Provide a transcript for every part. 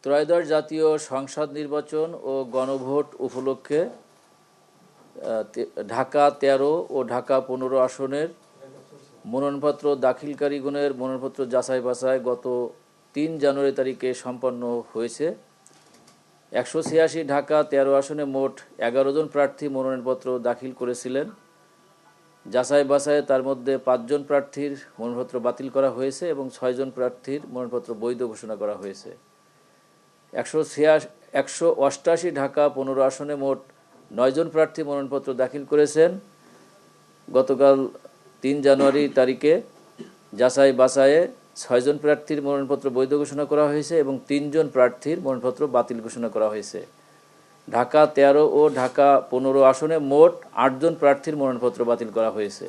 ত্রয়োদশ জাতীয় সংসদ নির্বাচন ও গণভোট উপলক্ষে ঢাকা ১৩ ও ঢাকা ১৫ আসনের মনোনয়নপত্র দাখিলকারীগণের মনোনয়নপত্র যাচাই বাছাই গত ৩ জানুয়ারি তারিখে সম্পন্ন হয়েছে। ১৮৬ ঢাকা ১৩ আসনে মোট ১১ জন প্রার্থী মনোনয়নপত্র দাখিল করেছিলেন। যাচাই বাছাইয়ে তার মধ্যে ৫ জন প্রার্থীর মনোনয়নপত্র বাতিল করা হয়েছে এবং ৬ জন প্রার্থীর মনোনয়নপত্র বৈধ ঘোষণা করা হয়েছে। ১৮৮ ঢাকা ১৫ আসনে মোট ৯ জন প্রার্থী মনোনয়নপত্র দাখিল করেছেন। গতকাল ৩ জানুয়ারি তারিখে যাচাই বাছাইয়ে ৬ জন প্রার্থীর মনোনয়নপত্র বৈধ ঘোষণা করা হয়েছে এবং ৩ জন প্রার্থীর মনোনয়নপত্র বাতিল ঘোষণা করা হয়েছে। ঢাকা ১৩ ও ঢাকা ১৫ আসনে মোট ৮ জন প্রার্থীর মনোনয়নপত্র বাতিল করা হয়েছে।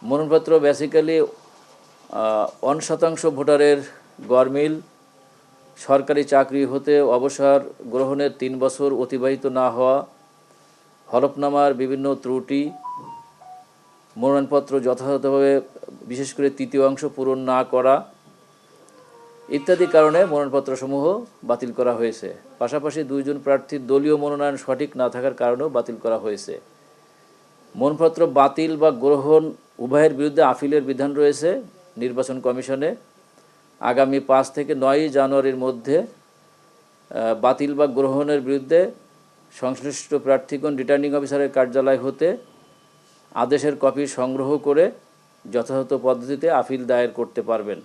মনোনয়নপত্র বেসিক্যালি 1% ভোটারের গড়মিল, সরকারি চাকরি হতে অবসর গ্রহণের ৩ বছর অতিবাহিত না হওয়া, হলফনামার বিভিন্ন ত্রুটি, মনোনয়নপত্র যথাযথভাবে বিশেষ করে তৃতীয় অংশ পূরণ না করা ইত্যাদি কারণে মনোনয়নপত্রসমূহ বাতিল করা হয়েছে। পাশাপাশি 2 জন প্রার্থীর দলীয় মনোনয়ন সঠিক না থাকার কারণেও বাতিল করা হয়েছে। মনোনয়নপত্র বাতিল বা গ্রহণ উভয়ের বিরুদ্ধে আপিলের বিধান রয়েছে নির্বাচন কমিশনে। আগামী ৫ থেকে ৯ জানুয়ারির মধ্যে বাতিল বা গ্রহণের বিরুদ্ধে সংশ্লিষ্ট প্রার্থীগণ রিটার্নিং অফিসারের কার্যালয় হতে আদেশের কপি সংগ্রহ করে যথাযথ পদ্ধতিতে আপিল দায়ের করতে পারবেন।